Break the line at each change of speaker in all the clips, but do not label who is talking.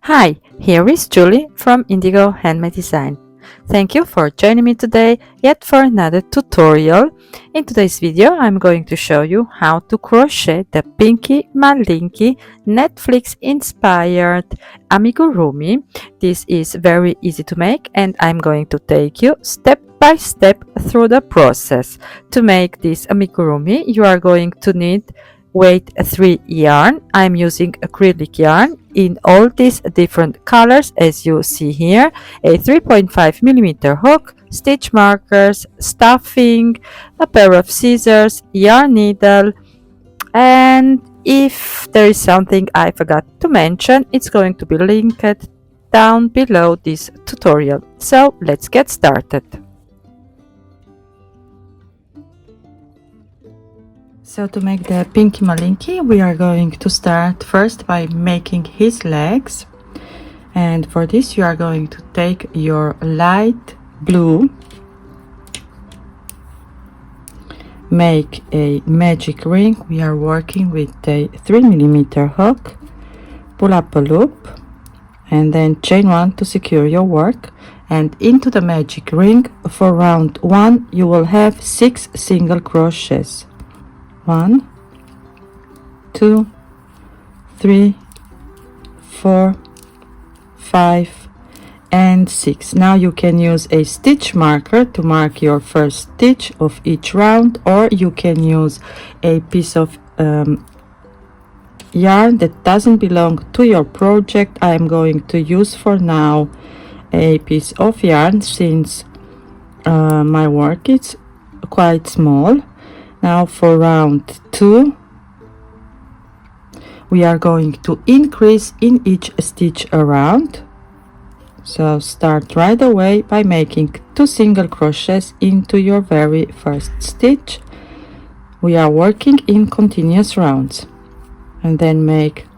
Hi, here is Julie from Indigo Handmade Design. Thank you for joining me today yet for another tutorial. In today's video I'm going to show you how to crochet the Pinky Malinky Netflix inspired amigurumi. This is very easy to make and I'm going to take you step by step through the process. To make this amigurumi you are going to need weight 3 yarn. I'm using acrylic yarn in all these different colors as you see here, a 3.5 millimeter hook, stitch markers, stuffing, a pair of scissors, yarn needle, and if there is something I forgot to mention, it's going to be linked down below this tutorial. So let's get started. So to make the Pinky Malinky, we are going to start first by making his legs. And for this you are going to take your light blue, make a magic ring. We are working with a 3 millimeter hook, pull up a loop and then chain 1 to secure your work. And into the magic ring for round 1 you will have 6 single crochets. 1, 2, 3, 4, 5 and 6. Now you can use a stitch marker to mark your first stitch of each round, or you can use a piece of yarn that doesn't belong to your project. I am going to use for now a piece of yarn since my work is quite small. Now for round 2 we are going to increase in each stitch around. So start right away by making 2 single crochets into your very first stitch. We are working in continuous rounds, and then make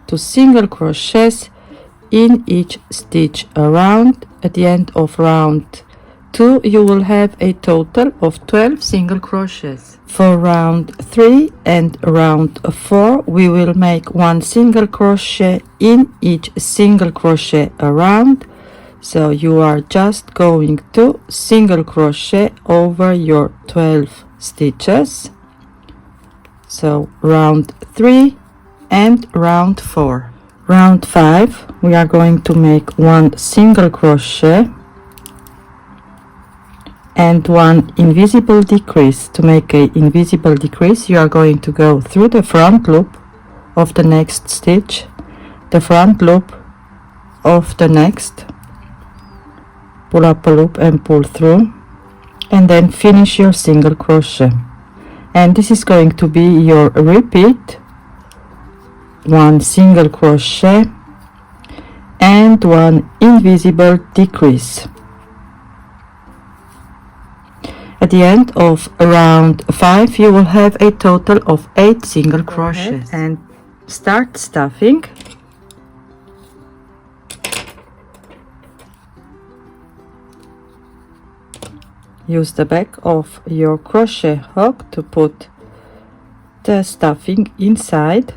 2 single crochets in each stitch around. At the end of round 2 you will have a total of 12 single crochets. For round 3 and round 4 we will make 1 single crochet in each single crochet around. So you are just going to single crochet over your 12 stitches. So round 3 and round 4. Round 5 we are going to make 1 single crochet and 1 invisible decrease. To make a invisible decrease you are going to go through the front loop of the next stitch, the front loop of the next, pull up a loop and pull through, and then finish your single crochet. And this is going to be your repeat: 1 single crochet and 1 invisible decrease. At the end of round 5 you will have a total of 8 single crochets. And start stuffing. Use the back of your crochet hook to put the stuffing inside.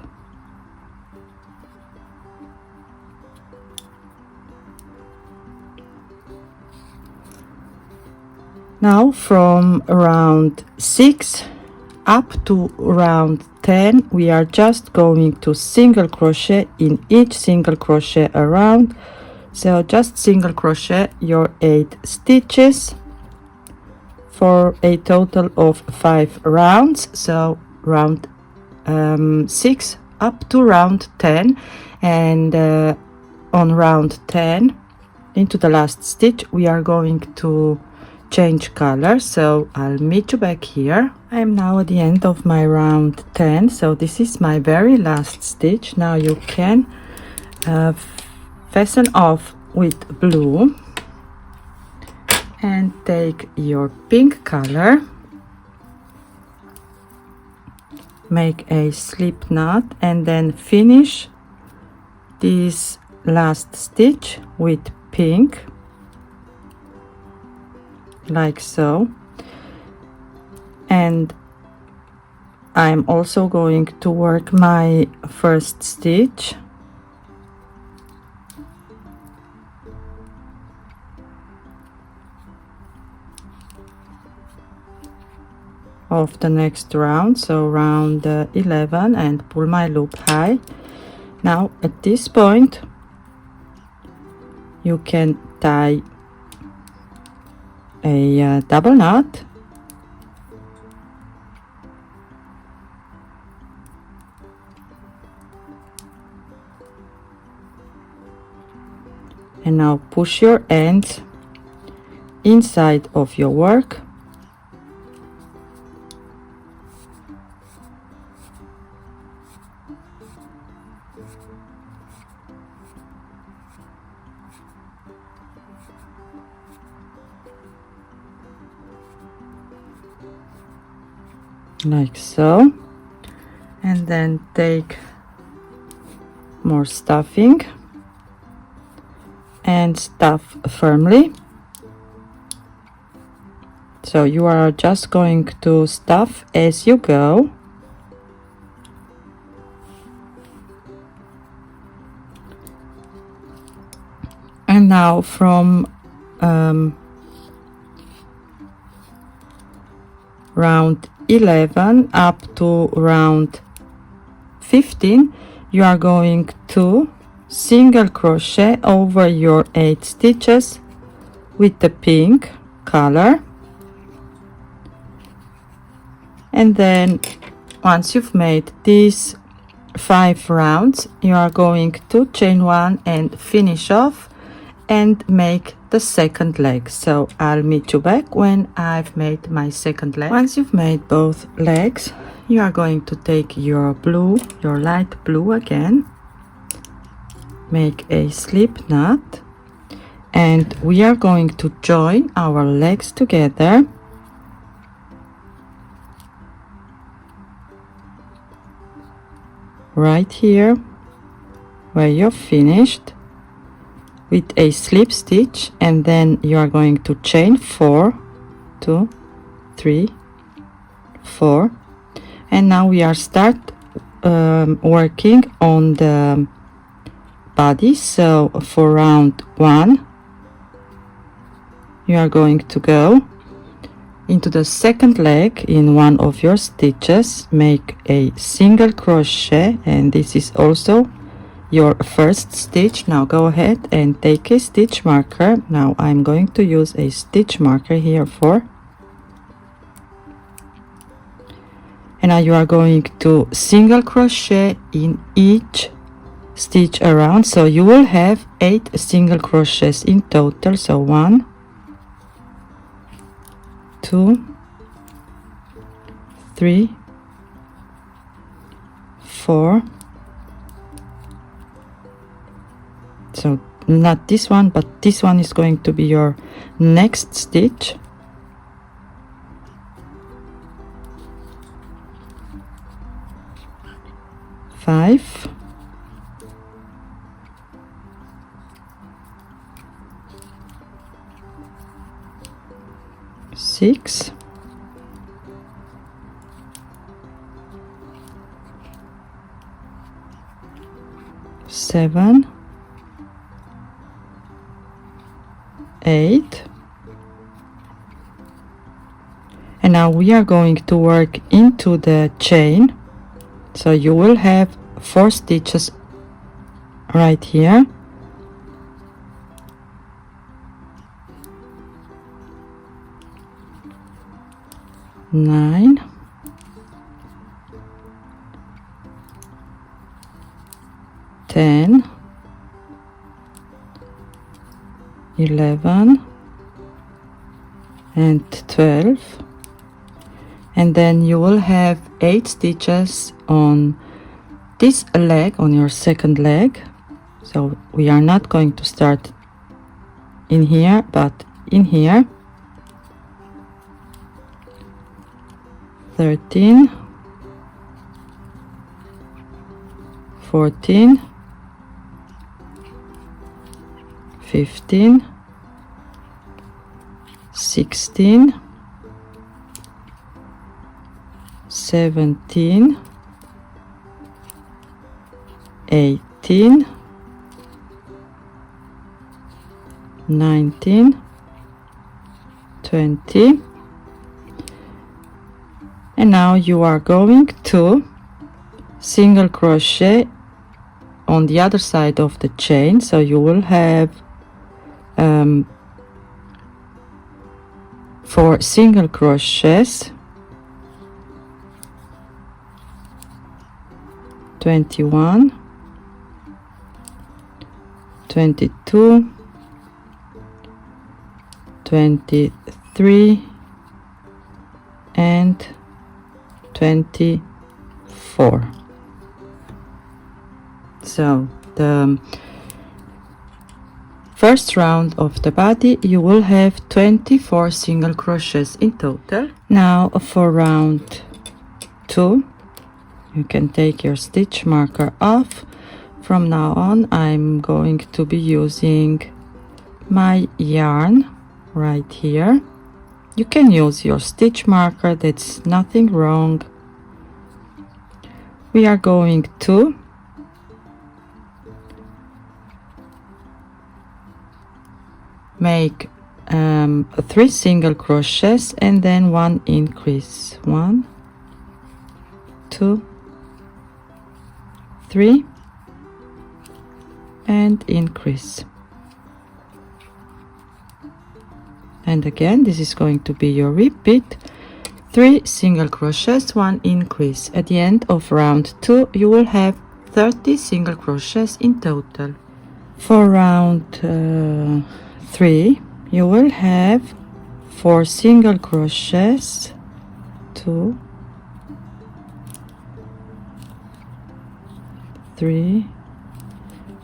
Now from round 6 up to round 10 we are just going to single crochet in each single crochet around. So just single crochet your 8 stitches for a total of 5 rounds. So round 6 up to round 10, and on round 10 into the last stitch we are going to change color. So I'll meet you back here. I am now at the end of my round 10, so this is my very last stitch. Now you can fasten off with blue and take your pink color, make a slip knot, and then finish this last stitch with pink, like so. And I'm also going to work my first stitch of the next round, so round 11, and pull my loop high. Now at this point you can tie a double knot, and now push your ends inside of your work. Like so, and then take more stuffing and stuff firmly. So you are just going to stuff as you go. And now from round 11 up to round 15, you are going to single crochet over your 8 stitches with the pink color, and then once you've made these 5 rounds, you are going to chain 1 and finish off and make the second leg. So I'll meet you back when I've made my second leg. Once you've made both legs, you are going to take your blue, your light blue again, make a slip knot, and we are going to join our legs together. Right here where you're finished, with a slip stitch, and then you are going to chain 4, 2, 3, 4, and now we are working on the body. So for round 1 you are going to go into the second leg in one of your stitches, make a single crochet, and this is also your first stitch. Now go ahead and take a stitch marker. Now I'm going to use a stitch marker here and now you are going to single crochet in each stitch around, so you will have 8 single crochets in total. So 1, 2, 3, 4. So not this one, but this one is going to be your next stitch. 5, 6, 7, 8, and now we are going to work into the chain, so you will have 4 stitches right here, nine, 10, 11 and 12, and then you will have 8 stitches on this leg, on your second leg. So we are not going to start in here but in here. 13, 14, 15, 16, 17, 18, 19, 20, and now you are going to single crochet on the other side of the chain, so you will have 4 single crochets, 21, 22, 23, and 24. So the first round of the body you will have 24 single crochets in total. Now for round 2 you can take your stitch marker off. From now on I'm going to be using my yarn right here. You can use your stitch marker, that's nothing wrong. We are going to make 3 single crochets and then 1 increase. 1, 2, 3, and increase. And again, this is going to be your repeat. 3 single crochets, 1 increase. At the end of round 2 you will have 30 single crochets in total. For round 3 you will have 4 single crochets, 2, 3,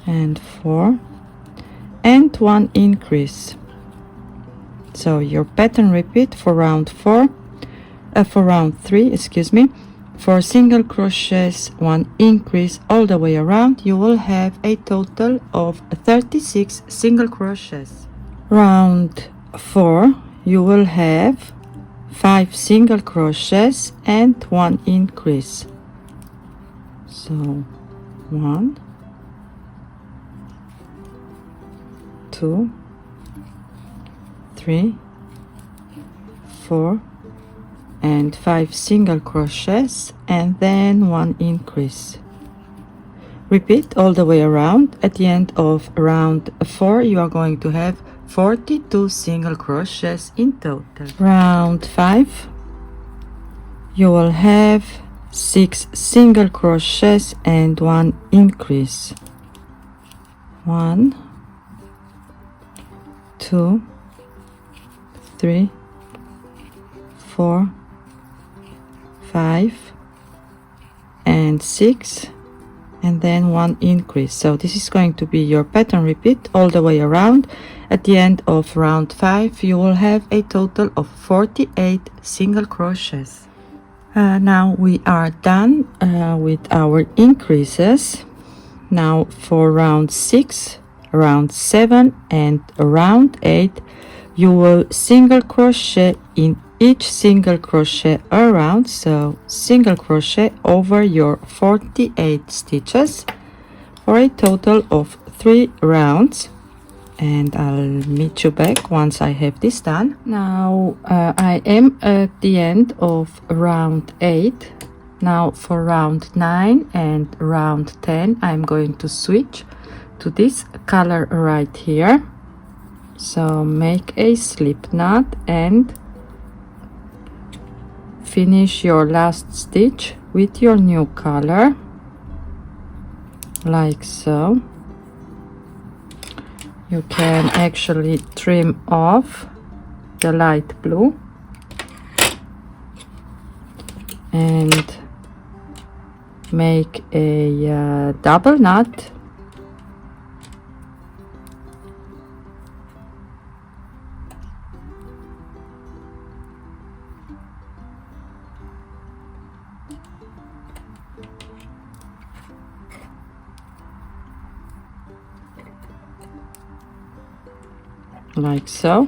and 4, and 1 increase. So your pattern repeat for round 3, excuse me, 4 single crochets, 1 increase all the way around. You will have a total of 36 single crochets. Round 4 you will have 5 single crochets and 1 increase. So 1, 2, 3, 4, and 5 single crochets and then 1 increase. Repeat all the way around. At the end of round 4 you are going to have 42 single crochets in total. Round 5 you will have 6 single crochets and 1 increase. 1, 2, 3, 4, 5, and 6, and then 1 increase. So this is going to be your pattern repeat all the way around. At the end of round 5 you will have a total of 48 single crochets. Now we are done with our increases. Now for round 6, round 7, and round 8 you will single crochet in each single crochet around, so single crochet over your 48 stitches for a total of 3 rounds. And I'll meet you back once I have this done. Now I am at the end of round 8. Now for round 9 and round 10 I'm going to switch to this color right here. So make a slip knot and finish your last stitch with your new color, like so. You can actually trim off the light blue and make a double knot, like so,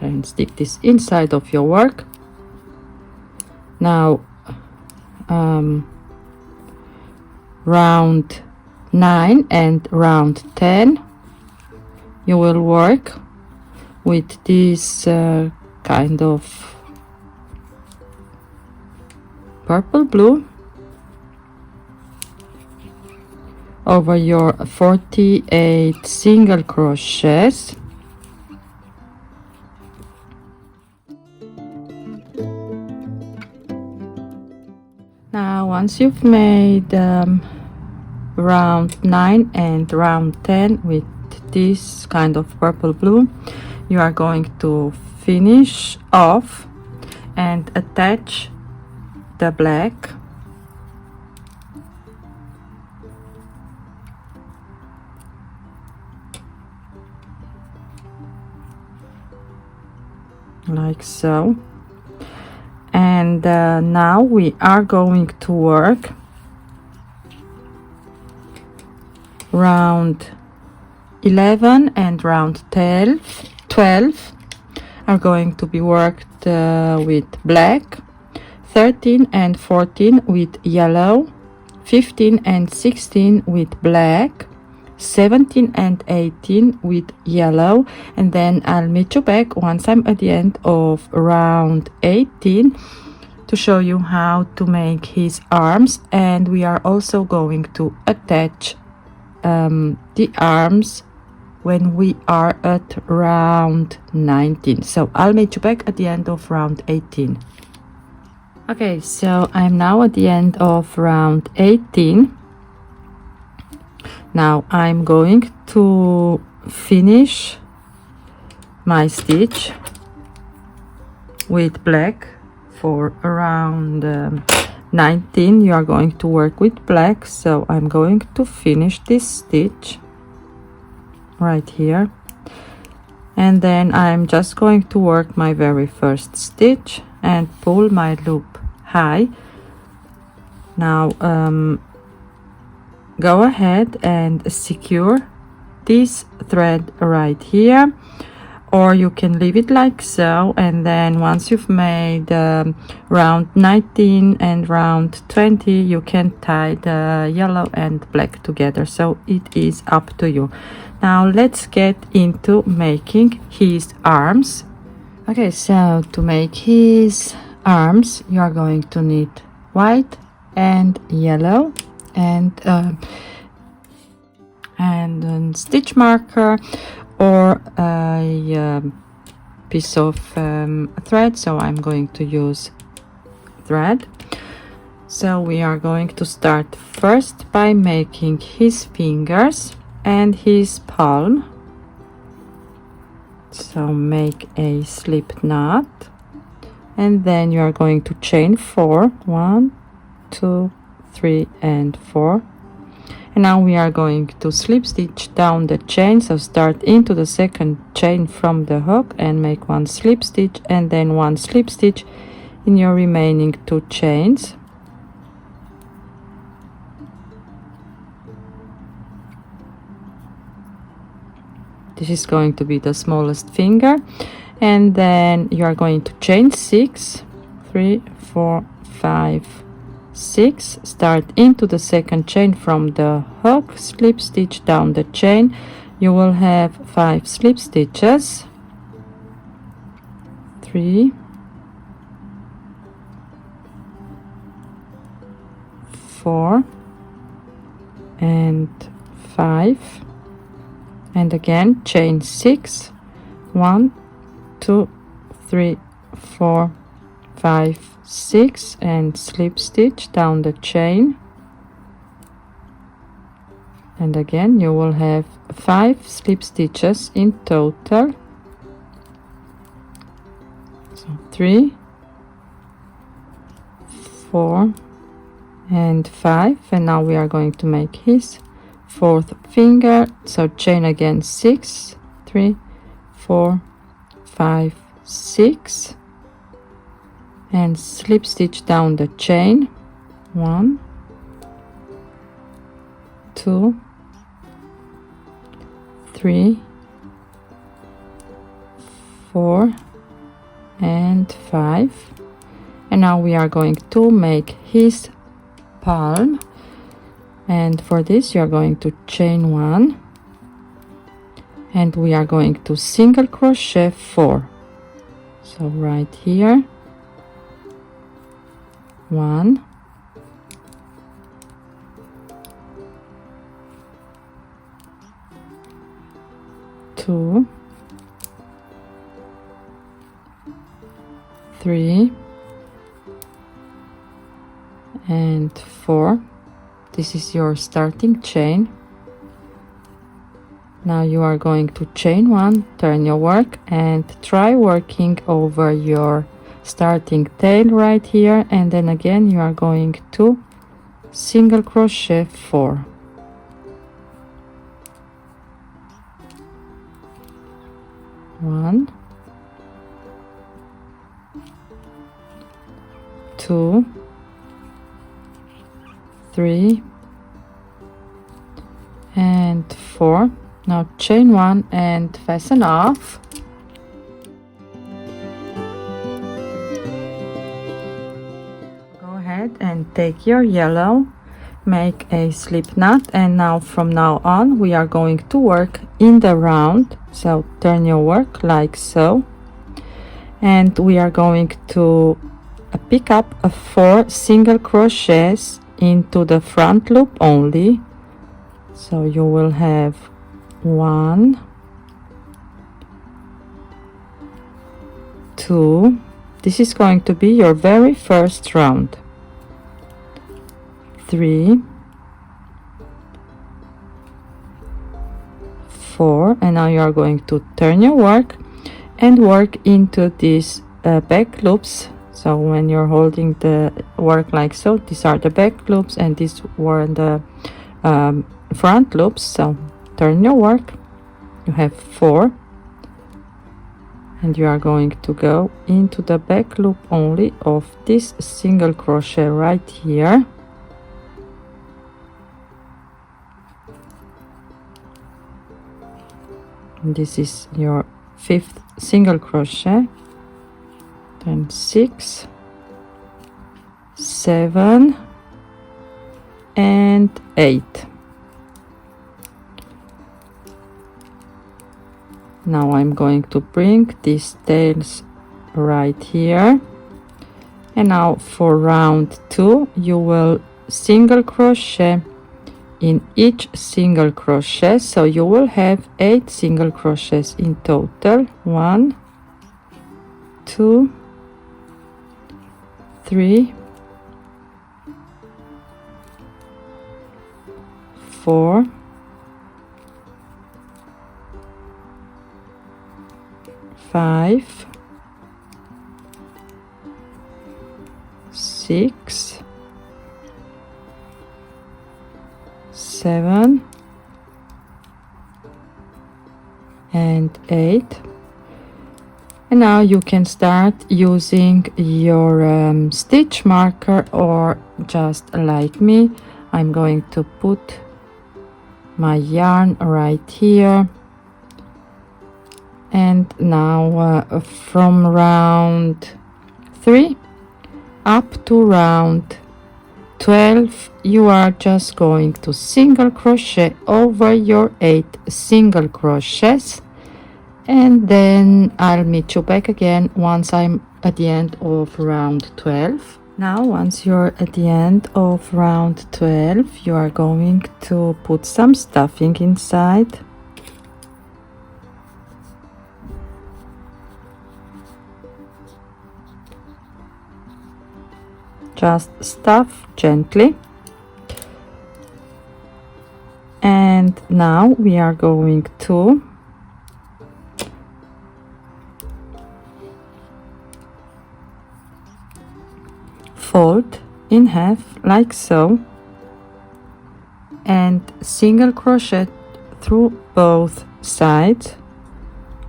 and stick this inside of your work. Now round 9 and round 10 you will work with this kind of purple blue over your 48 single crochets. Now once you've made round 9 and round 10 with this kind of purple blue, you are going to finish off and attach the black like so. And now we are going to work round 11 and round 12 are going to be worked with black, 13 and 14 with yellow, 15 and 16 with black, 17 and 18 with yellow, and then I'll meet you back once I'm at the end of round 18 to show you how to make his arms. And we are also going to attach the arms when we are at round 19. So I'll meet you back at the end of round 18. Okay, so I'm now at the end of round 18. Now I'm going to finish my stitch with black for around 19. You are going to work with black, so I'm going to finish this stitch right here, and then I'm just going to work my very first stitch and pull my loop high. Now go ahead and secure this thread right here, or you can leave it like so, and then once you've made round 19 and round 20, you can tie the yellow and black together. So it is up to you. Now let's get into making his arms. Okay, so to make his arms you are going to need white and yellow and a stitch marker or a piece of thread. So I'm going to use thread. So we are going to start first by making his fingers and his palm. So make a slip knot, and then you are going to chain 4, 1, 2, 3 and 4. And now we are going to slip stitch down the chain. So start into the second chain from the hook and make 1 slip stitch, and then 1 slip stitch in your remaining 2 chains. This is going to be the smallest finger, and then you are going to chain 6, 3, 4, 5, 6, start into the second chain from the hook, slip stitch down the chain. You will have 5 slip stitches, 3, 4 and 5, and again chain 6, 1, 2, 3, 4, 5, 6 and slip stitch down the chain, and again you will have 5 slip stitches in total. So 3, 4 and 5, and now we are going to make his 4th finger. So chain again 6, 3, 4, 5, 6 and slip stitch down the chain, 1, 2, 3, 4 and 5. And now we are going to make his palm, and for this you are going to chain 1 and we are going to single crochet 4. So right here, 1, 2, 3, and 4. This is your starting chain. Now you are going to chain 1, turn your work, and try working over your starting tail right here, and then again you are going to single crochet 4. One, 2, 3, and 4. Now chain 1 and fasten off. Go ahead and take your yellow, make a slip knot, and now from now on we are going to work in the round. So turn your work like so, and we are going to pick up 4 single crochets into the front loop only. So you will have 1, 2. This is going to be your very first round. 3, 4, and now you are going to turn your work and work into these back loops. So when you're holding the work like so, these are the back loops and these were the front loops. So turn your work, you have 4, and you are going to go into the back loop only of this single crochet right here. This is your 5th single crochet, then 6, 7, and 8. Now I'm going to bring these tails right here, and now for round 2 you will single crochet in each single crochet, so you will have 8 single crochets in total. 1, 2, 3, 4, 5, 6, 7, and 8. And now you can start using your stitch marker, or just like me, I'm going to put my yarn right here. And now from round 3 up to round 12 you are just going to single crochet over your 8 single crochets, and then I'll meet you back again once I'm at the end of round 12. Now once you're at the end of round 12 you are going to put some stuffing inside. Just stuff gently, and now we are going to fold in half like so and single crochet through both sides.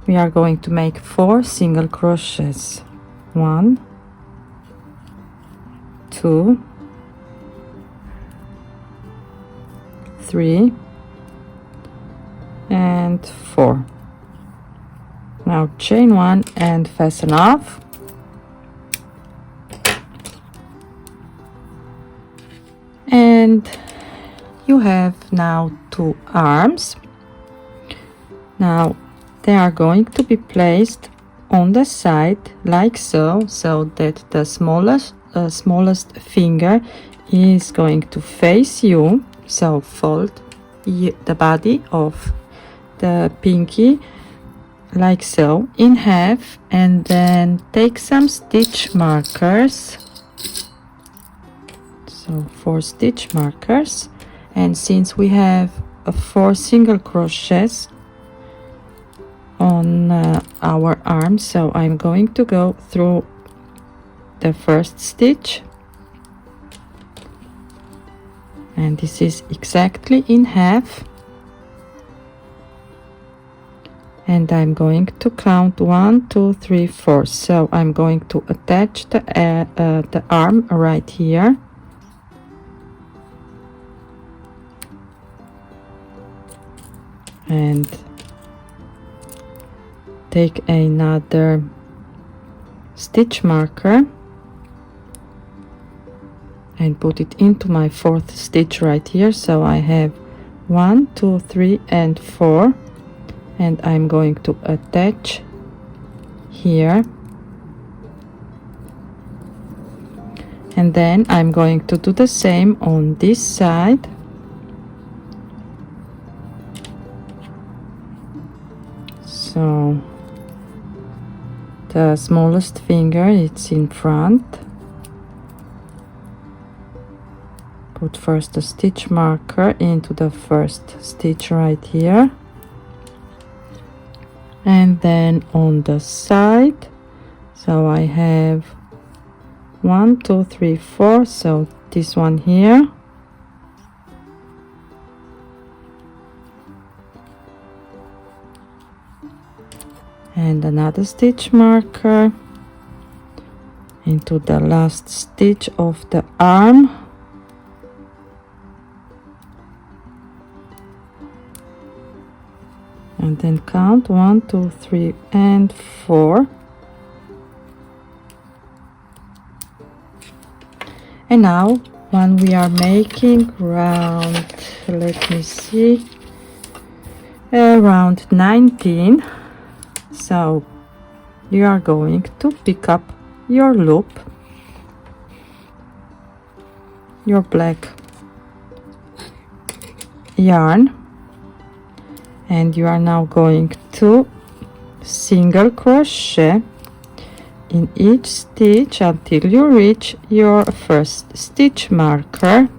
We are going to make 4 single crochets. 1, 2, 3, and 4. Now chain 1 and fasten off. And you have now 2 arms. Now they are going to be placed on the side like so, so that the smallest finger is going to face you. So fold the body of the pinky like so in half, and then take some stitch markers, so 4 stitch markers, and since we have 4 single crochets on our arm, so I'm going to go through the first stitch, and this is exactly in half, and I'm going to count 1, 2, 3, 4. So I'm going to attach the arm right here, and take another stitch marker and put it into my 4th stitch right here. So I have 1, 2, 3, and 4, and I'm going to attach here, and then I'm going to do the same on this side. So the smallest finger, it's in front. Put first a stitch marker into the first stitch right here, and then on the side, so I have 1, 2, 3, 4, so this one here, and another stitch marker into the last stitch of the arm, and then count 1, 2, 3, and 4. And now when we are making round, let me see, round 19, so you are going to pick up your loop, your black yarn, and you are now going to single crochet in each stitch until you reach your first stitch marker.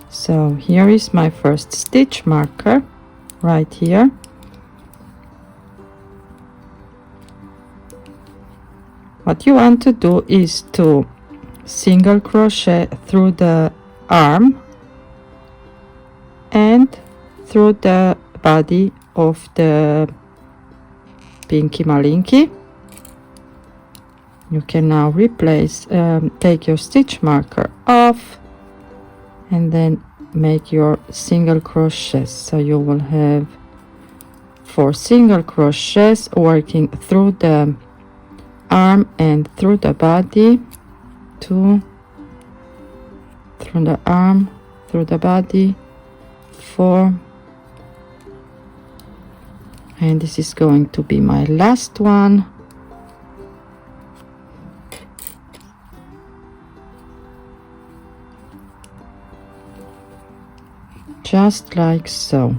So here is my first stitch marker right here. What you want to do is to single crochet through the arm and through the body of the Pinky Malinky. You can now replace, take your stitch marker off, and then make your single crochets. So you will have 4 single crochets working through the arm and through the body, 2 through the arm, through the body, 4, and this is going to be my last one. Just like so.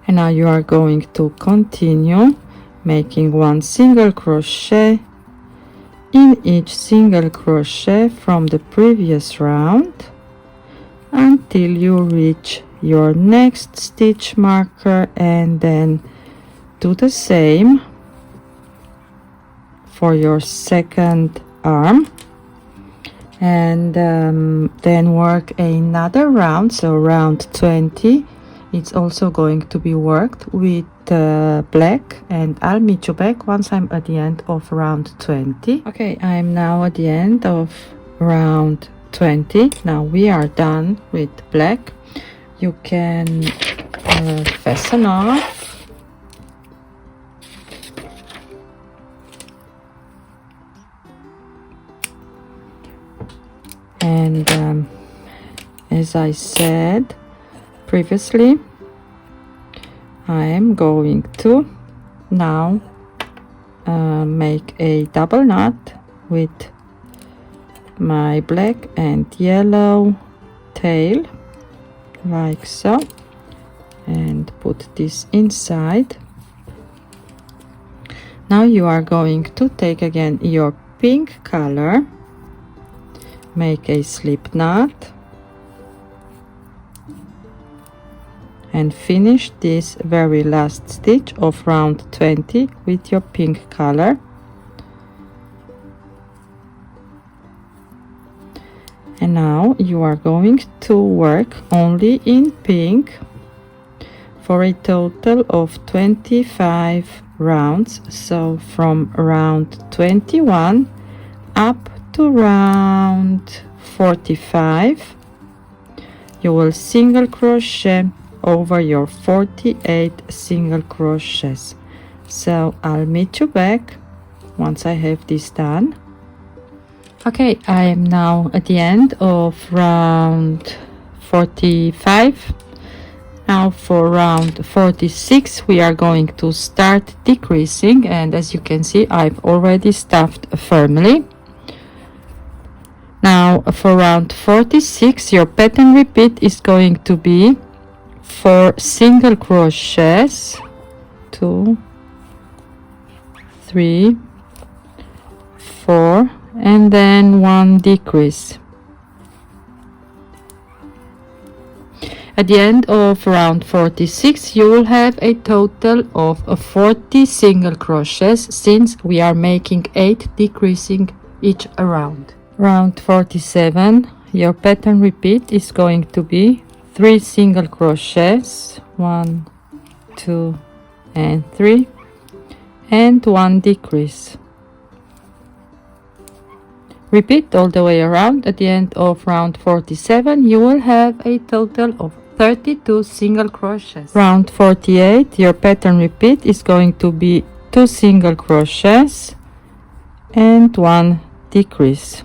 And now you are going to continue making 1 single crochet in each single crochet from the previous round until you reach your next stitch marker, and then do the same for your second arm, and then work another round. So round 20, it's also going to be worked with black, and I'll meet you back once I'm at the end of round 20. Okay, I'm now at the end of round 20. Now we are done with black. You can fasten off And as I said previously, I am going to now make a double knot with my black and yellow tail, like so, and put this inside. Now you are going to take again your pink color, make a slip knot, and finish this very last stitch of round 20 with your pink color. And now you are going to work only in pink for a total of 25 rounds. So from round 21 up to round 45, you will single crochet over your 48 single crochets. So I'll meet you back once I have this done. Okay, I am now at the end of round 45. Now for round 46 we are going to start decreasing, and as you can see I've already stuffed firmly. Now for round 46 your pattern repeat is going to be 4 single crochets, 2, 3, 4, and then 1 decrease. At the end of round 46 you will have a total of 40 single crochets, since we are making 8 decreasing each round. Round 47 your pattern repeat is going to be 3 single crochets, 1, 2, and 3, and 1 decrease. Repeat all the way around. At the end of round 47 you will have a total of 32 single crochets. Round 48 your pattern repeat is going to be 2 single crochets and 1 decrease.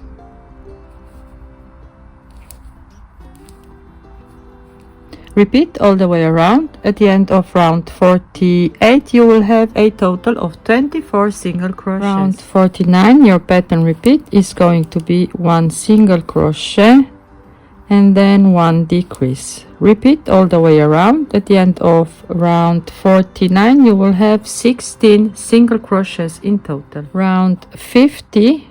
Repeat all the way around. At the end of round 48 you will have a total of 24 single crochets. Round 49 your pattern repeat is going to be 1 single crochet and then 1 decrease. Repeat all the way around. At the end of round 49 you will have 16 single crochets in total. Round 50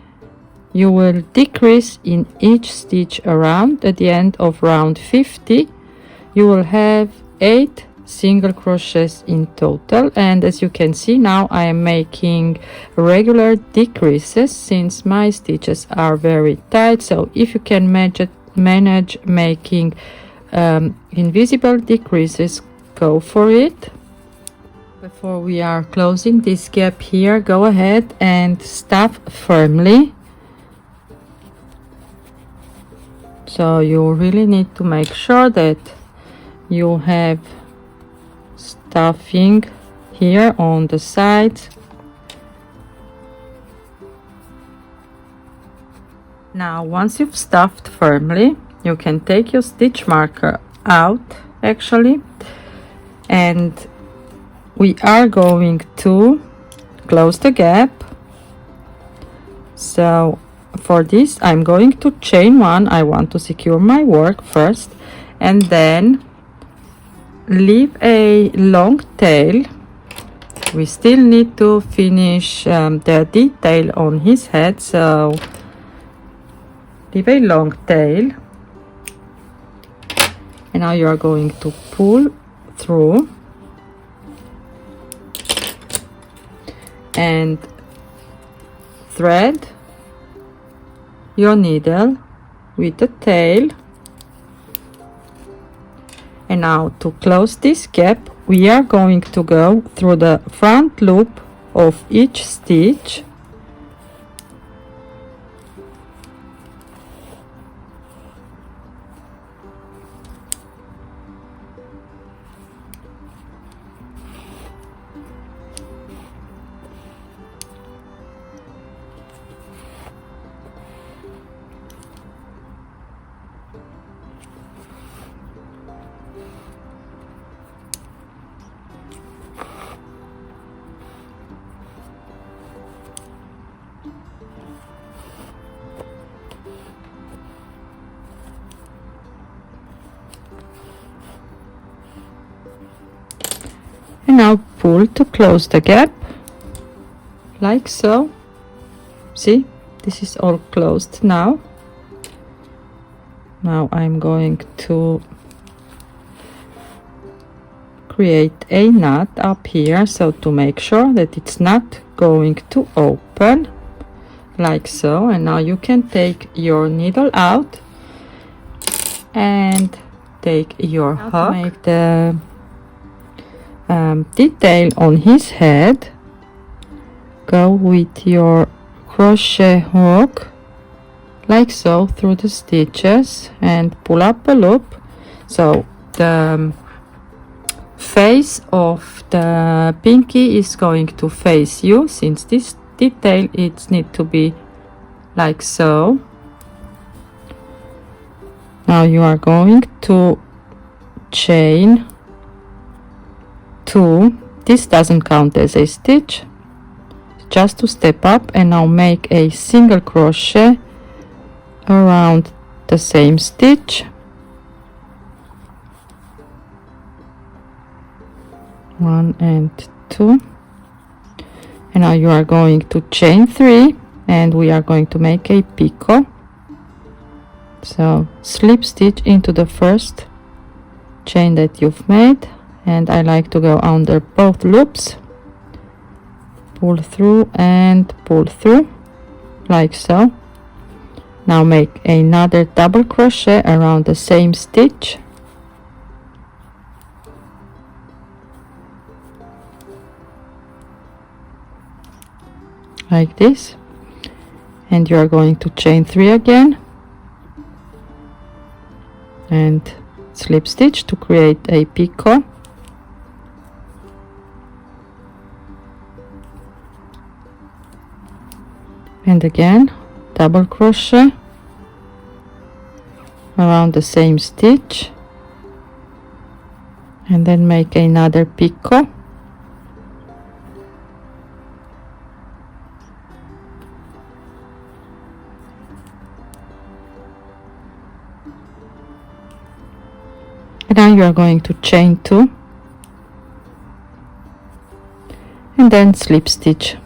you will decrease in each stitch around. At the end of round 50 you will have 8 single crochets in total, and as you can see now I am making regular decreases since my stitches are very tight. So if you can manage making invisible decreases, go for it. Before we are closing this gap here, go ahead and stuff firmly. So you really need to make sure that you have stuffing here on the sides. Now once you've stuffed firmly you can take your stitch marker out actually, and we are going to close the gap. So for this I'm going to chain 1. I want to secure my work first, and then leave a long tail. We still need to finish the detail on his head, so leave a long tail. And now you are going to pull through and thread your needle with the tail. And now to close this gap we are going to go through the front loop of each stitch. and now pull to close the gap, like so. See, this is all closed now. Now I'm going to create a knot up here, so to make sure that it's not going to open, like so. And now you can take your needle out and take your hook, make the detail on his head. Go with your crochet hook like so through the stitches and pull up a loop, so the face of the pinky is going to face you, since this detail it needs to be like so. Now you are going to chain 2. This doesn't count as a stitch, just to step up, and now make a single crochet around the same stitch. 1 and 2, and now you are going to chain 3, and we are going to make a picot. So slip stitch into the first chain that you've made, and I like to go under both loops, pull through and pull through, like so. Now make another double crochet around the same stitch, like this, and you are going to chain 3 again and slip stitch to create a picot. And again double crochet around the same stitch, and then make another picot. And now you are going to chain 2 and then slip stitch.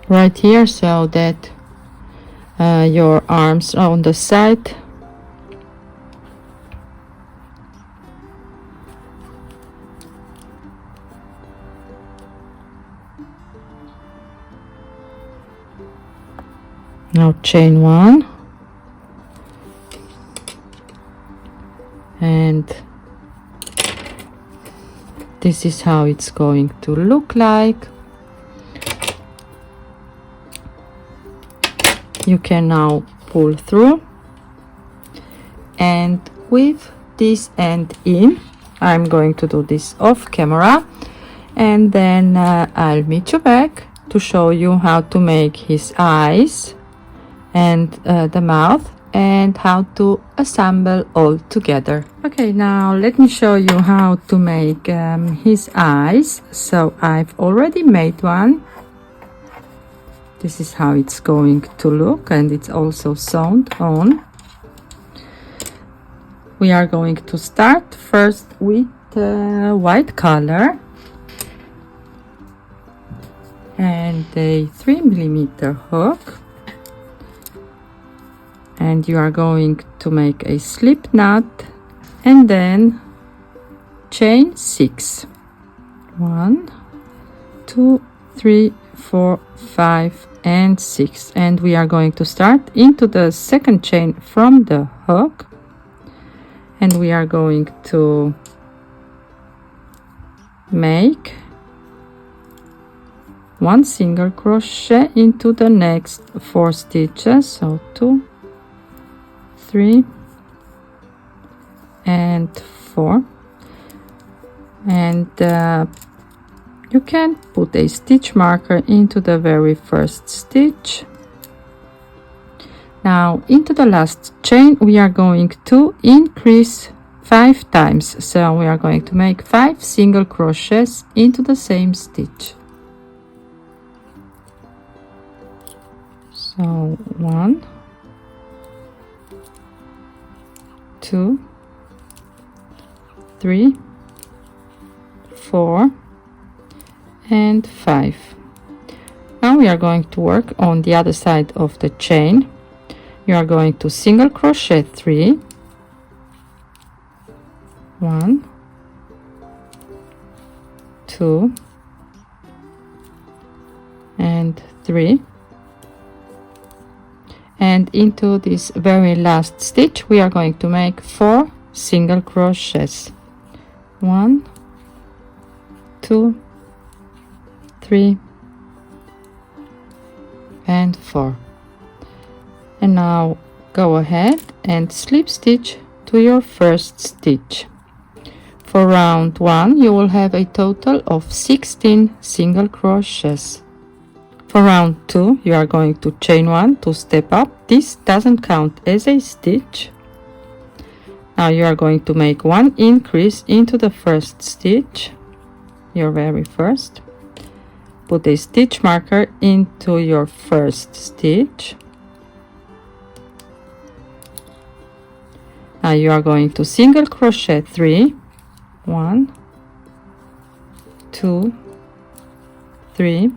Right here, so that your arms are on the side. Now chain 1 and this is how it's going to look like. You can now pull through, and with this end in, I'm going to do this off camera, and then I'll meet you back to show you how to make his eyes and the mouth, and how to assemble all together. Okay, now let me show you how to make his eyes. So I've already made one. This is how it's going to look, and it's also sewn on. We are going to start first with white color and a 3mm hook, and you are going to make a slip knot and then chain 6. 1, 2, 3, 4, 5 and 6, and we are going to start into the second chain from the hook, and we are going to make 1 single crochet into the next 4 stitches, so 2, 3 and 4, and you can put a stitch marker into the very first stitch. Now into the last chain we are going to increase 5 times, so we are going to make 5 single crochets into the same stitch. So 1, 2, 3, 4 and 5. Now we are going to work on the other side of the chain. You are going to single crochet 3, 1, 2 and 3, and into this very last stitch we are going to make 4 single crochets. 1, 2, 3 and 4. And now go ahead and slip stitch to your first stitch. For round 1 you will have a total of 16 single crochets. For round 2 you are going to chain 1 to step up. This doesn't count as a stitch. Now you are going to make 1 increase into the first stitch, your very first. Put a stitch marker into your first stitch. Now you are going to single crochet 3, 1, 2, 3.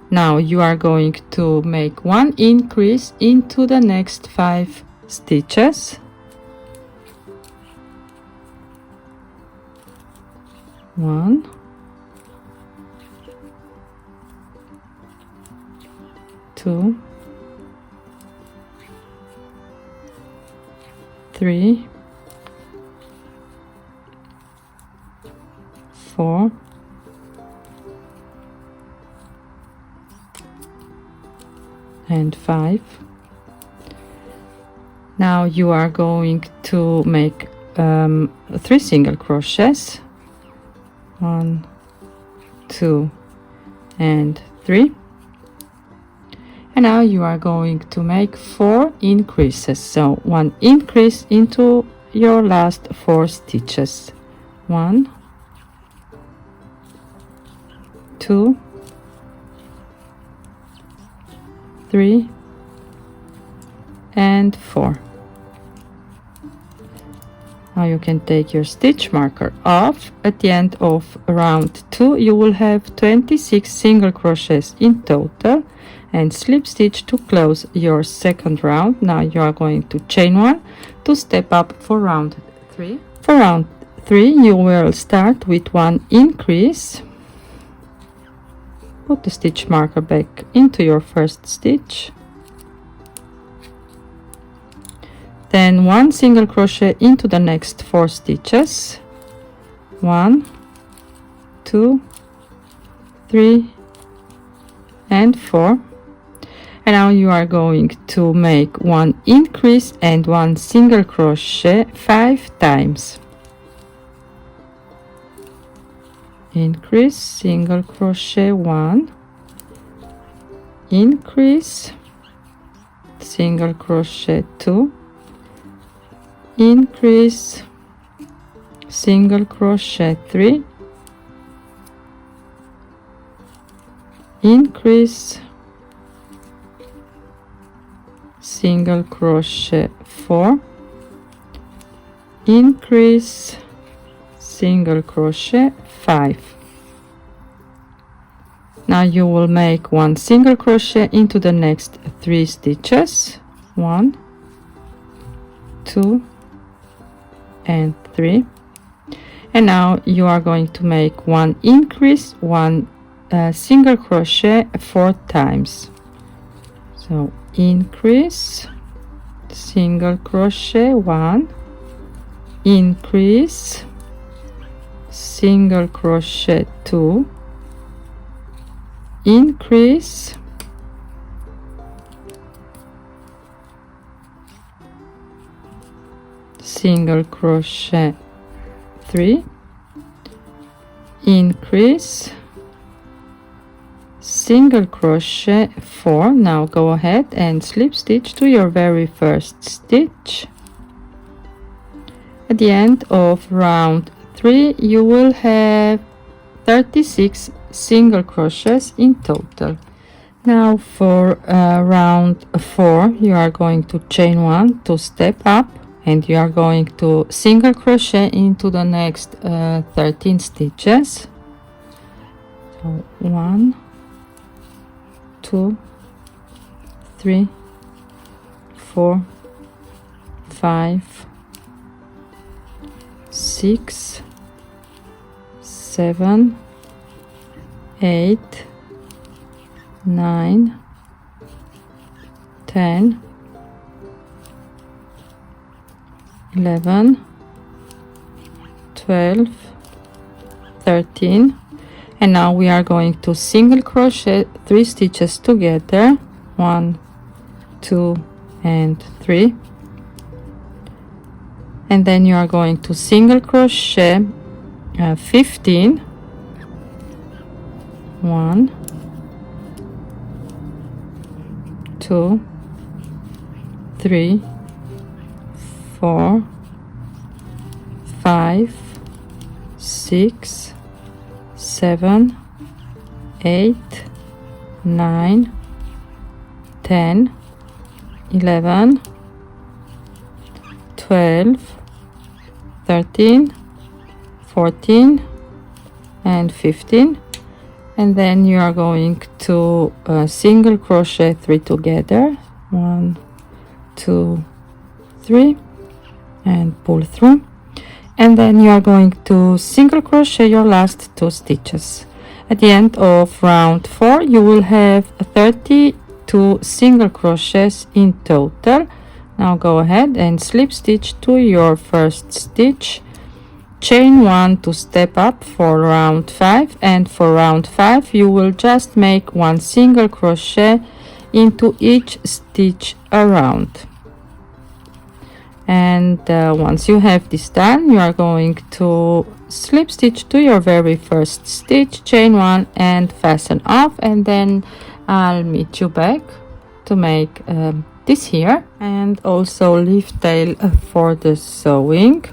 Now you are going to make 1 increase into the next 5 stitches. 1, 2, 3, 4, and 5. Now you are going to make 3 single crochets. 1, 2 and 3. And now you are going to make 4 increases, so 1 increase into your last 4 stitches. 1, 2, 3 and 4. Now you can take your stitch marker off. At the end of round 2 you will have 26 single crochets in total, and slip stitch to close your second round. Now you are going to chain 1 to step up for round 3. For round 3 you will start with 1 increase. Put the stitch marker back into your first stitch. Then 1 single crochet into the next 4 stitches. 1, 2, 3 and 4. And now you are going to make 1 increase and 1 single crochet 5 times. Increase, single crochet 1, increase, single crochet 2, increase, single crochet 3, increase, single crochet 4, increase, single crochet 5. Now you will make 1 single crochet into the next 3 stitches. 1, 2 and 3. And now you are going to make 1 increase, 1 single crochet 4 times. So increase, single crochet 1, increase, single crochet 2, increase, single crochet 3, increase, single crochet 4. Now go ahead and slip stitch to your very first stitch. At the end of round 3 you will have 36 single crochets in total. Now for round 4 you are going to chain 1 to step up and you are going to single crochet into the next 13 stitches. So 1, 2, 3, 4, 5, 6, 7, 8, 9, 10, 11, 12, 13, and now we are going to single crochet 3 stitches together, 1, 2, and 3, and then you are going to single crochet 15, 1, 2, 3, 4, 5, 6, 7, 8, 9, 10, 11, 12, 13, 14, and 15, and then you are going to single crochet 3 together, 1, 2, 3, and pull through, and then you are going to single crochet your last 2 stitches. At the end of round 4 you will have 32 single crochets in total. Now go ahead and slip stitch to your first stitch, chain 1 to step up for round 5, and for round 5 you will just make 1 single crochet into each stitch around. And once you have this done, you are going to slip stitch to your very first stitch, chain 1 and fasten off, and then I'll meet you back to make this here, and also leaf tail for the sewing.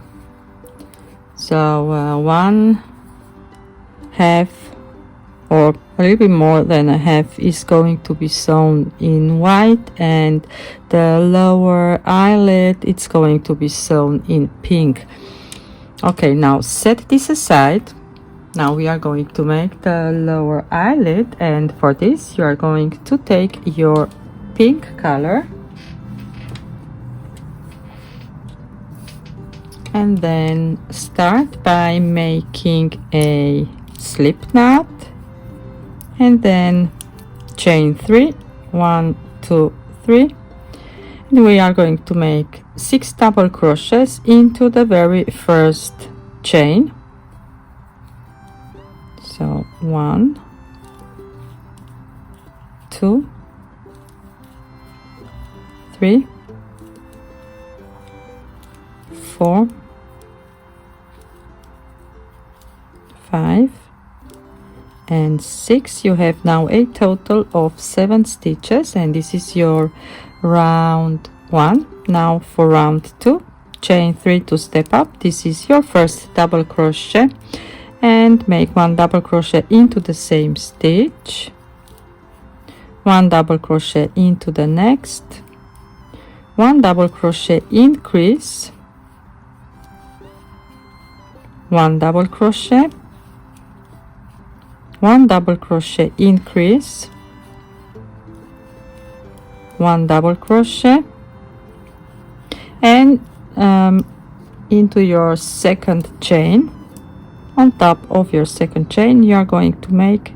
So 1 half, or a little bit more than a half, is going to be sewn in white, and the lower eyelid it's going to be sewn in pink. Okay, now set this aside. Now we are going to make the lower eyelid, and for this you are going to take your pink color and then start by making a slip knot, and then chain 3, 1, 2, 3, and we are going to make 6 double crochets into the very first chain. So 1, 2, 3, 4, 5, and 6. You have now a total of 7 stitches, and this is your round 1. Now for round 2, chain 3 to step up. This is your first double crochet, and make 1 double crochet into the same stitch, 1 double crochet into the next, 1 double crochet increase, 1 double crochet, 1 double crochet increase, 1 double crochet, and into your second chain, on top of your second chain you are going to make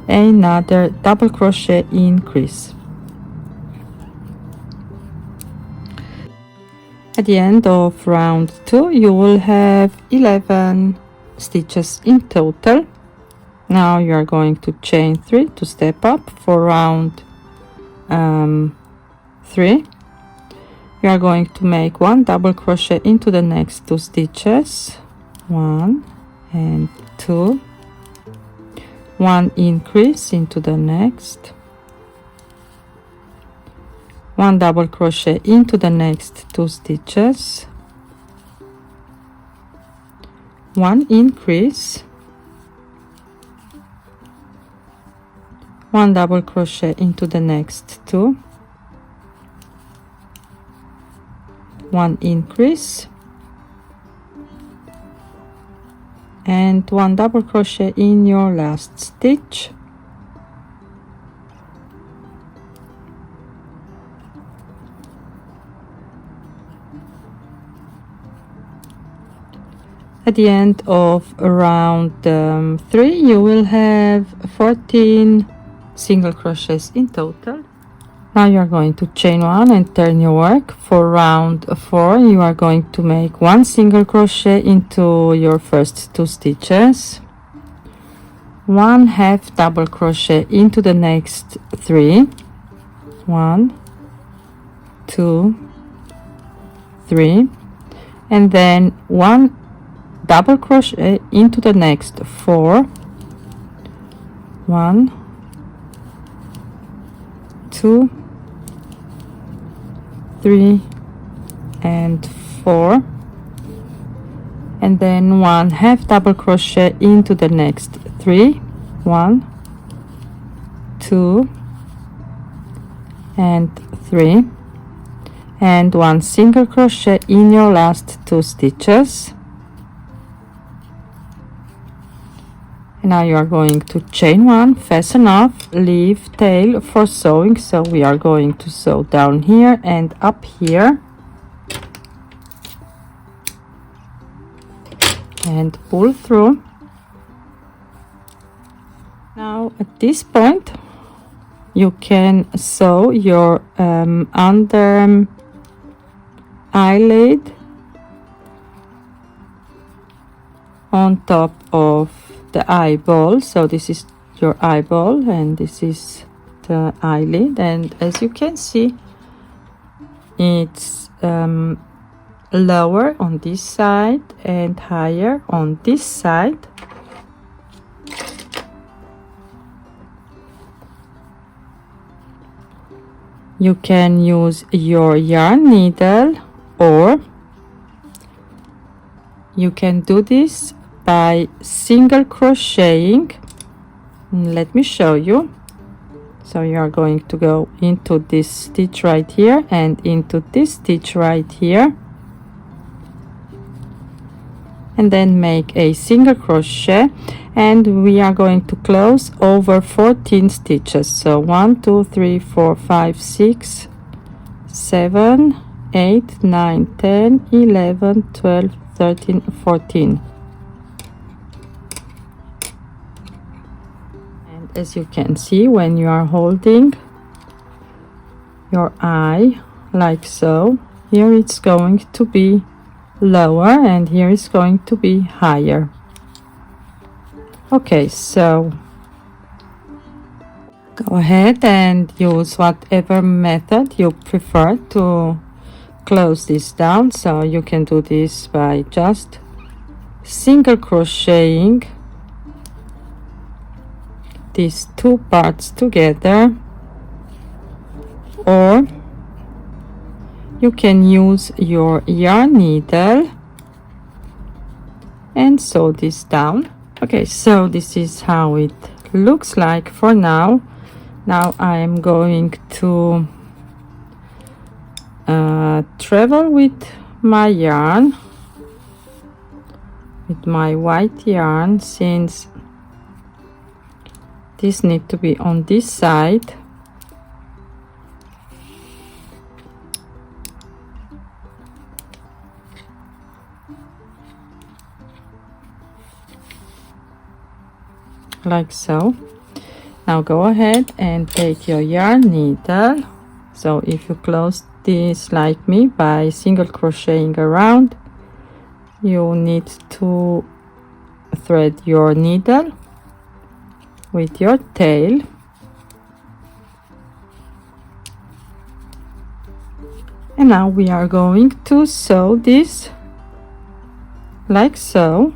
another double crochet increase. At the end of round 2 you will have 11 stitches in total. Now you are going to chain 3 to step up for round 3. You are going to make 1 double crochet into the next 2 stitches, 1 and 2, 1 increase into the next, 1 double crochet into the next 2 stitches, 1 increase, 1 double crochet into the next 2, 1 increase and 1 double crochet in your last stitch. At the end of round 3 you will have 14 single crochets in total. Now you are going to chain 1 and turn your work. For round 4 you are going to make 1 single crochet into your first 2 stitches, 1 half double crochet into the next 3, 1 2 3, and then 1 double crochet into the next 4, 1 2 3 and 4, and then 1 half double crochet into the next 3, 1 2 and 3, and 1 single crochet in your last 2 stitches. Now you are going to chain 1, fasten off, leave tail for sewing. So we are going to sew down here and up here and pull through. Now at this point you can sew your under eyelid on top of the eyeball. So this is your eyeball and this is the eyelid, and as you can see it's lower on this side and higher on this side. You can use your yarn needle, or you can do this by single crocheting. Let me show you. So you are going to go into this stitch right here and into this stitch right here, and then make a single crochet, and we are going to close over 14 stitches. So 1 2 3 4 5 6 7 8 9 10 11 12 13 14. As you can see, when you are holding your eye like so, here it's going to be lower and here is going to be higher. Okay, so go ahead and use whatever method you prefer to close this down. So you can do this by just single crocheting these 2 parts together, or you can use your yarn needle and sew this down. Okay, so this is how it looks like for now. Now I am going to travel with my yarn, with my white yarn, since this need to be on this side. Like so. Now go ahead and take your yarn needle. So if you close this like me by single crocheting around, you need to thread your needle with your tail, and now we are going to sew this like so.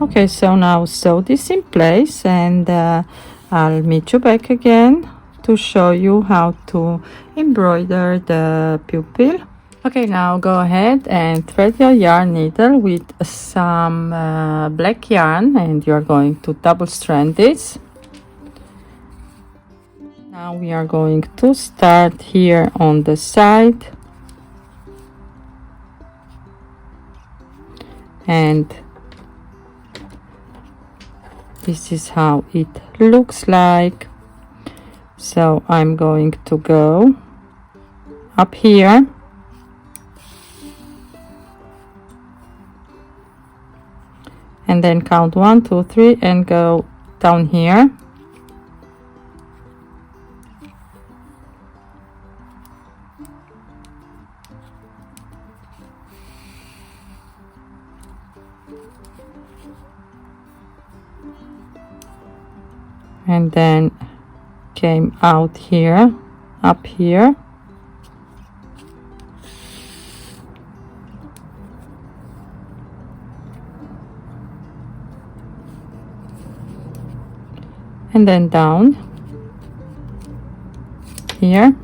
Okay, so now sew this in place, and I'll meet you back again to show you how to embroider the pupil. Okay, now go ahead and thread your yarn needle with some black yarn, and you're going to double strand this. Now we are going to start here on the side, and this is how it looks like. So I'm going to go up here and then count 1, 2, 3 and go down here. And then came out here, up here, and then down here,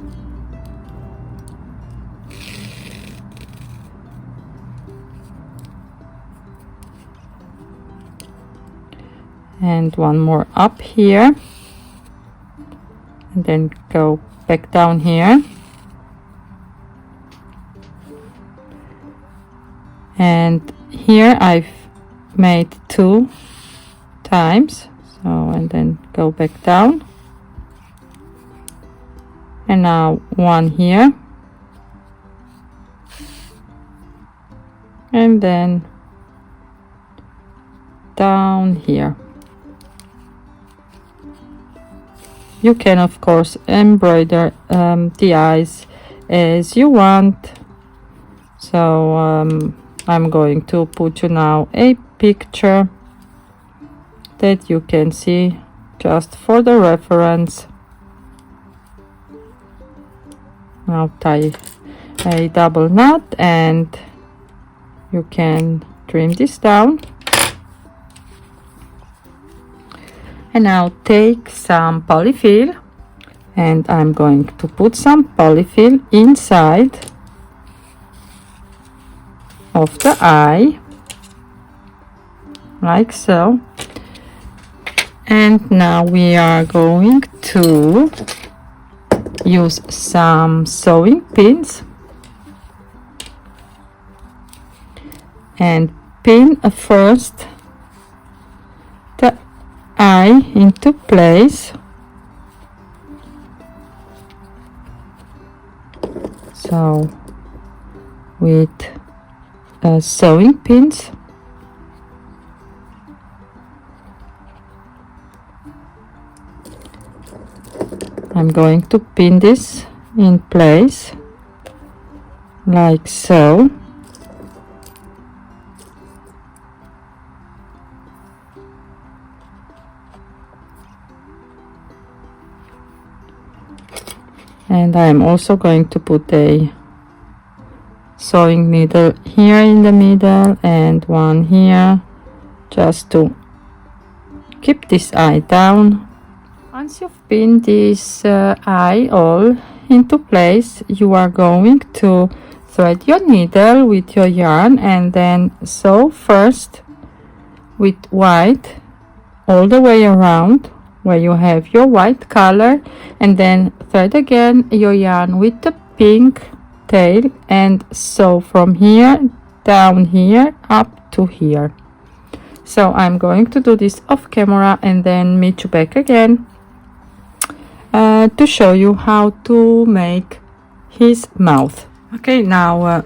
and one more up here, and then go back down here, and here I've made 2 times, so, and then go back down, and now 1 here, and then down here. You can of course embroider the eyes as you want. So I'm going to put you now a picture that you can see just for the reference. Now tie a double knot and you can trim this down. And now take some polyfill, and I'm going to put some polyfill inside of the eye, like so. And now we are going to use some sewing pins and pin first the eye into place. So with sewing pins, I'm going to pin this in place like so. And I'm also going to put a sewing needle here in the middle and one here, just to keep this eye down. Once you've pinned this eye all into place, you are going to thread your needle with your yarn and then sew first with white all the way around where you have your white color, and then thread again your yarn with the pink tail and sew from here down here up to here. So I'm going to do this off camera and then meet you back again to show you how to make his mouth. Okay, now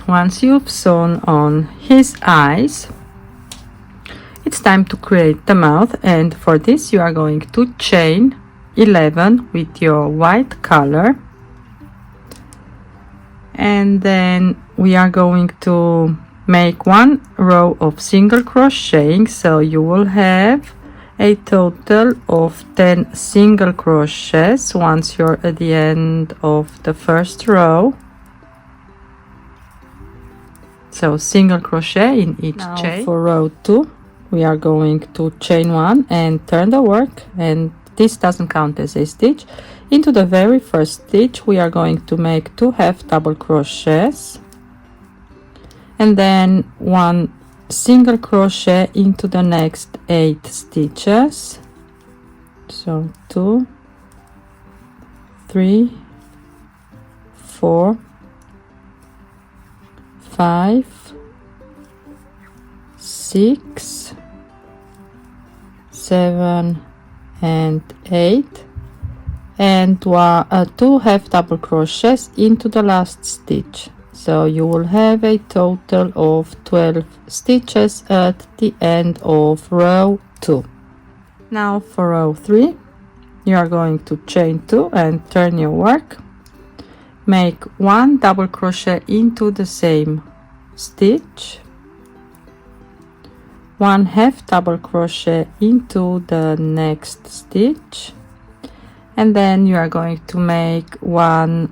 once you've sewn on his eyes, it's time to create the mouth, and for this you are going to chain 11 with your white color, and then we are going to make 1 row of single crocheting, so you will have a total of 10 single crochets once you're at the end of the first row. So single crochet in each chain. For row 2 we are going to chain 1 and turn the work, and this doesn't count as a stitch. Into the very first stitch we are going to make 2 half double crochets and then 1 single crochet into the next 8 stitches. So 2, 3, 4, 5, 6, 7 and 8, and 2 half double crochets into the last stitch. So you will have a total of 12 stitches at the end of row 2. Now for row 3 you are going to chain 2 and turn your work. Make 1 double crochet into the same stitch, 1 half double crochet into the next stitch, and then you are going to make 1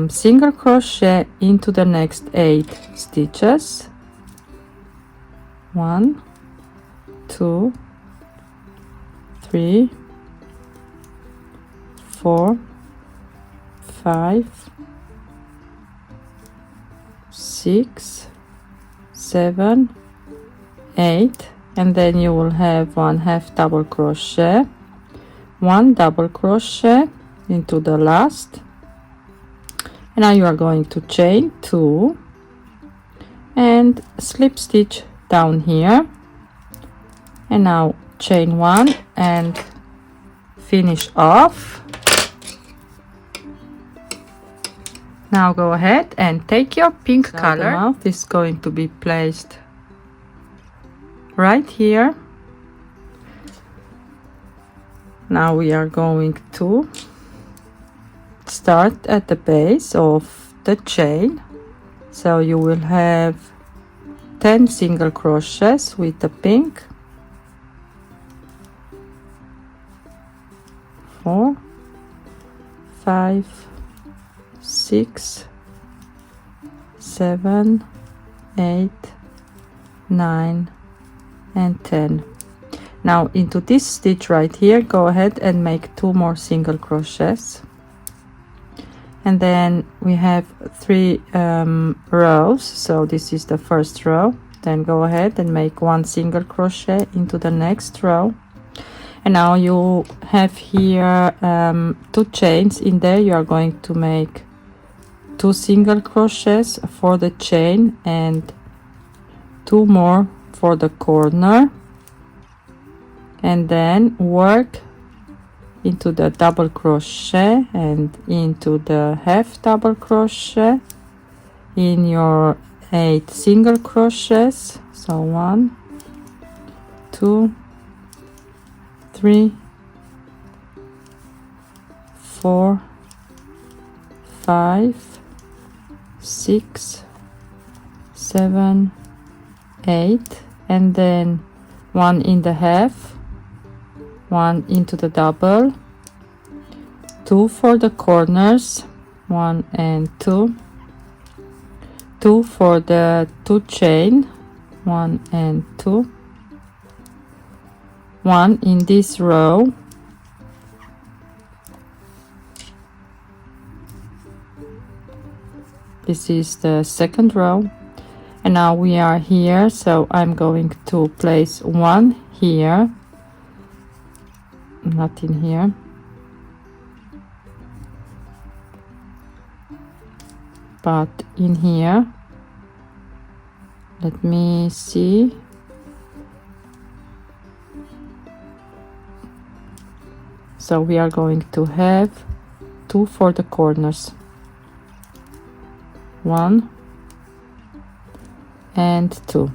single crochet into the next 8 stitches. 1, 2, 3, 4, 5, 6, 7, 8, and then you will have 1 half double crochet, 1 double crochet into the last, and now you are going to chain 2 and slip stitch down here, and now chain 1 and finish off. Now go ahead and take your pink color. The mouth is going to be placed right here. Now we are going to start at the base of the chain. So you will have 10 single crochets with the pink, 4, 5, 6, 7, 8, 9 and 10. Now into this stitch right here go ahead and make 2 more single crochets, and then we have 3 rows. So this is the first row, then go ahead and make 1 single crochet into the next row, and now you have here 2 chains. In there you are going to make 2 single crochets for the chain and 2 more for the corner, and then work into the double crochet and into the half double crochet in your 8 single crochets. So 1, 2, 3, 4, 5, 6, 7, 8, and then 1 in the half, 1 into the double, 2 for the corners, 1 and 2, 2 for the 2 chain, 1 and 2, 1 in this row, this is the second row, and now we are here, so I'm going to place 1 here, not in here, but in here. Let me see. So we are going to have 2 for the corners, 1 and 2.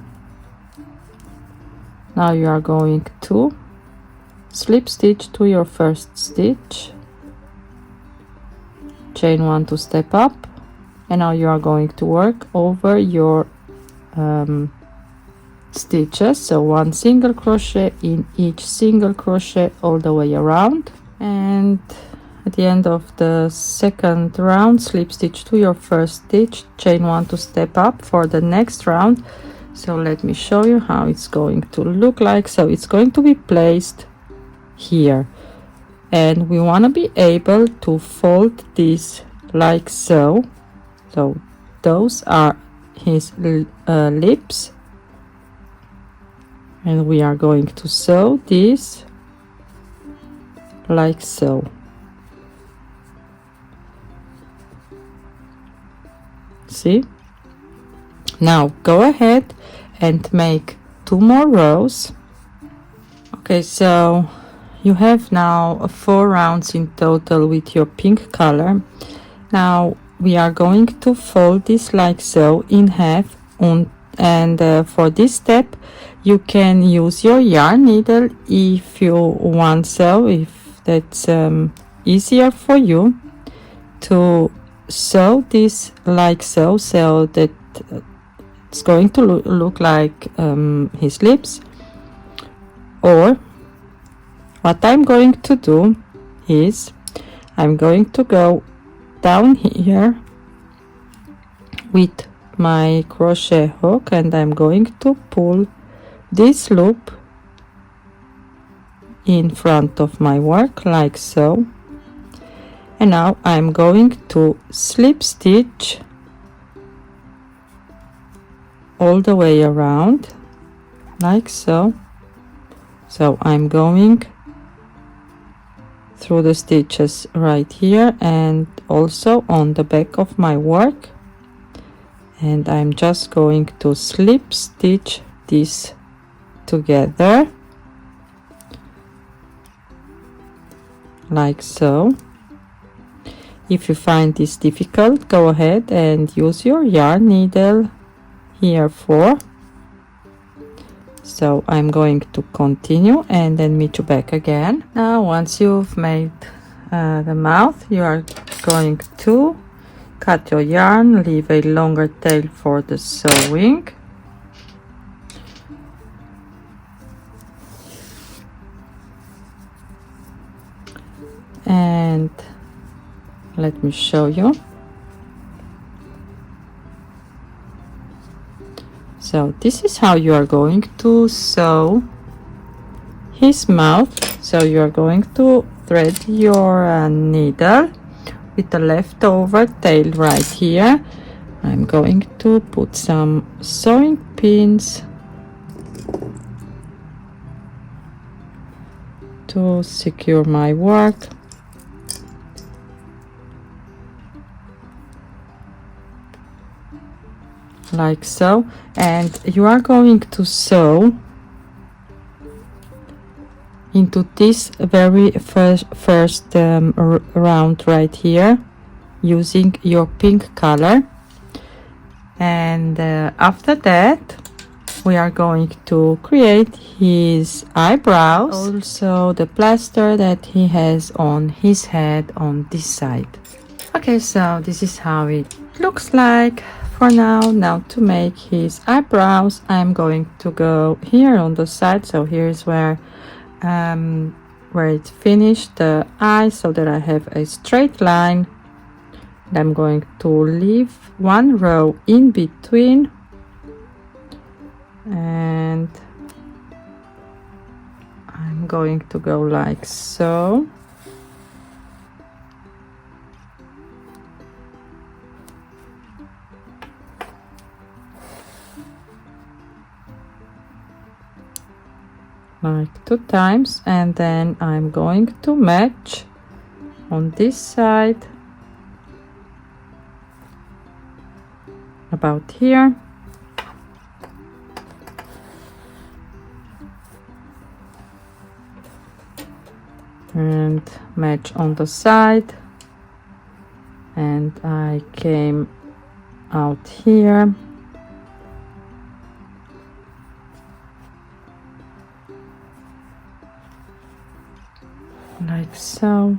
Now you are going to slip stitch to your first stitch, chain 1 to step up, and now you are going to work over your stitches. So 1 single crochet in each single crochet all the way around, and at the end of the second round slip stitch to your first stitch, chain 1 to step up for the next round. So let me show you how it's going to look like. So it's going to be placed here. and we want to be able to fold this like so. So those are his lips, and we are going to sew this like so. See? Now go ahead and make 2 more rows. Okay, so you have now 4 rounds in total with your pink color. Now we are going to fold this like so in half, and for this step you can use your yarn needle if you want, so if that's easier for you to sew this like so, so that it's going to look like his lips. Or what I'm going to do is I'm going to go down here with my crochet hook, and I'm going to pull this loop in front of my work like so, and now I'm going to slip stitch all the way around like so. So I'm going through the stitches right here and also on the back of my work, and I'm just going to slip stitch this together like so. If you find this difficult, go ahead and use your yarn needle here for. So I'm going to continue and then meet you back again. Now once you've made the mouth, you are going to cut your yarn, leave a longer tail for the sewing. And let me show you. So this is how you are going to sew his mouth. So you are going to thread your needle with the leftover tail right here. I'm going to put some sewing pins to secure my work. Like so, and you are going to sew into this very first round right here using your pink color, and after that we are going to create his eyebrows, also the plaster that he has on his head on this side. Okay, so this is how it looks like for now. Now to make his eyebrows, I'm going to go here on the side. So here's where it's finished the eye, so that I have a straight line. And I'm going to leave 1 row in between, and I'm going to go like so. Like 2 times, and then I'm going to match on this side about here, and match on the side, and I came out here like so,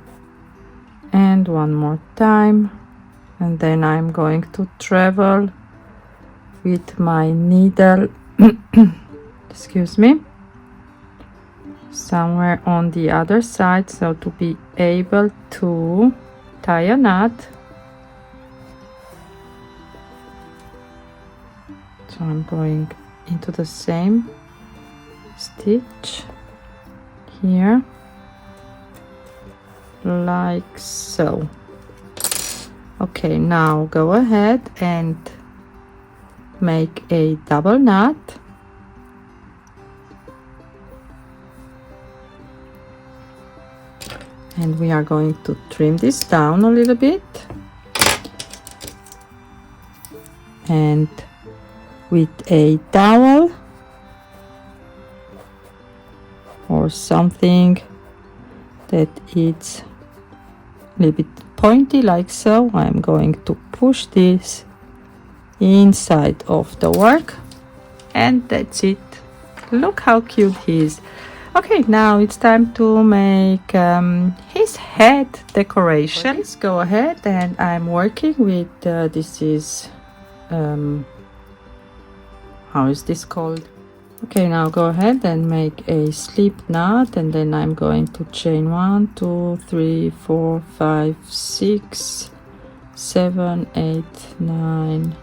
and 1 more time, and then I'm going to travel with my needle excuse me, somewhere on the other side, so to be able to tie a knot. So I'm going into the same stitch here, like so. Okay, now go ahead and make a double knot. And we are going to trim this down a little bit. And with a towel or something that it's a little bit pointy like so, I'm going to push this inside of the work, and that's it. Look how cute he is. Okay, now it's time to make his head decoration. Let's go ahead, and I'm working with this is how is this called? Okay, now go ahead and make a slip knot, and then I'm going to chain 1 2 3 4 5 6 7 8 9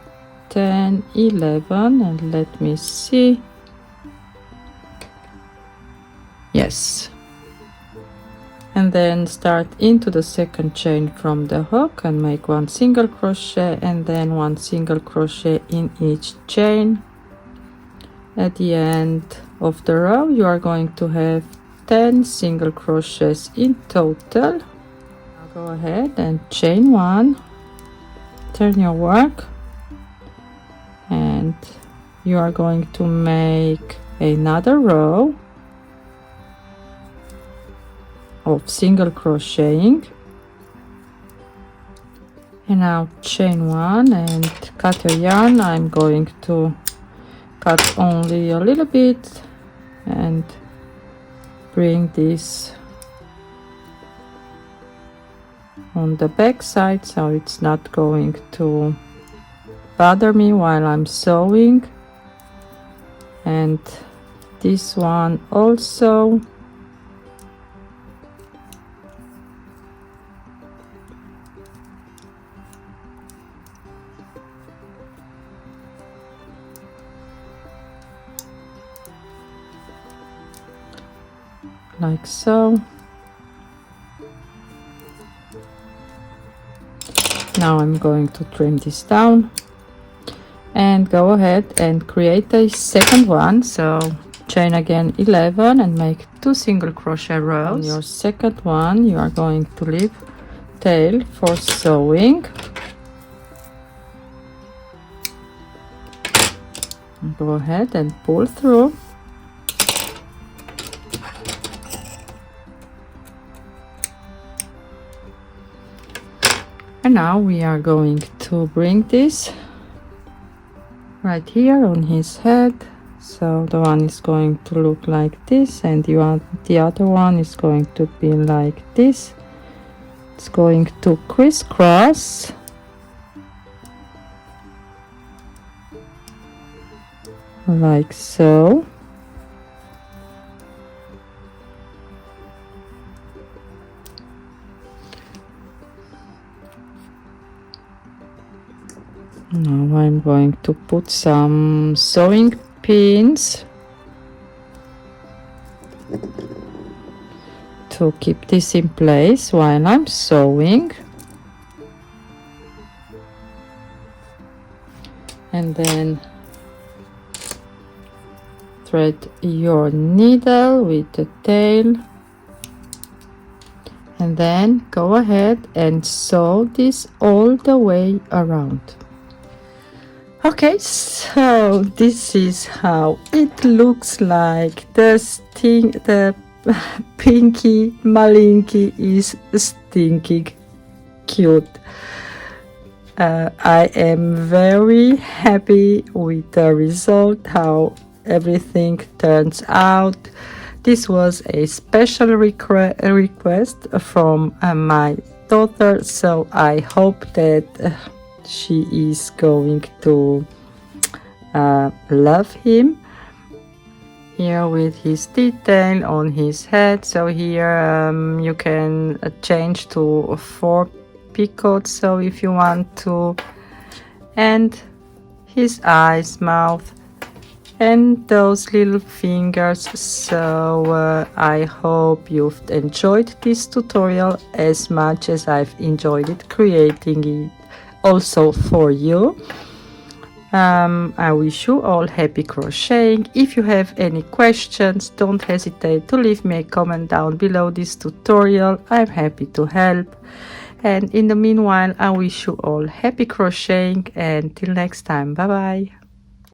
10 11, and let me see. Yes, and then start into the second chain from the hook and make 1 single crochet and then 1 single crochet in each chain. At the end of the row you are going to have 10 single crochets in total. Now go ahead and chain 1, turn your work, and you are going to make another row of single crocheting, and now chain 1 and cut your yarn. I'm going to cut only a little bit and bring this on the back side so it's not going to bother me while I'm sewing, and this one also. Like so. Now I'm going to trim this down and go ahead and create a second one. So chain again 11 and make 2 single crochet rows. On your second one you are going to leave tail for sewing. Go ahead and pull through. And now we are going to bring this right here on his head. So the one is going to look like this, and the other one is going to be like this. It's going to crisscross. Like so. Now I'm going to put some sewing pins to keep this in place while I'm sewing. And then thread your needle with the tail. And then go ahead and sew this all the way around. Okay, so this is how it looks like. The Pinky Malinky is stinking cute. I am very happy with the result, how everything turns out. This was a special request from my daughter, so I hope that she is going to love him. Here with his detail on his head. So here you can change to 4 picots, so if you want to, and his eyes, mouth, and those little fingers. So I hope you've enjoyed this tutorial as much as I've enjoyed it creating it also for you. I wish you all happy crocheting. If you have any questions, don't hesitate to leave me a comment down below this tutorial. I'm happy to help. And in the meanwhile, I wish you all happy crocheting, and till next time, bye bye.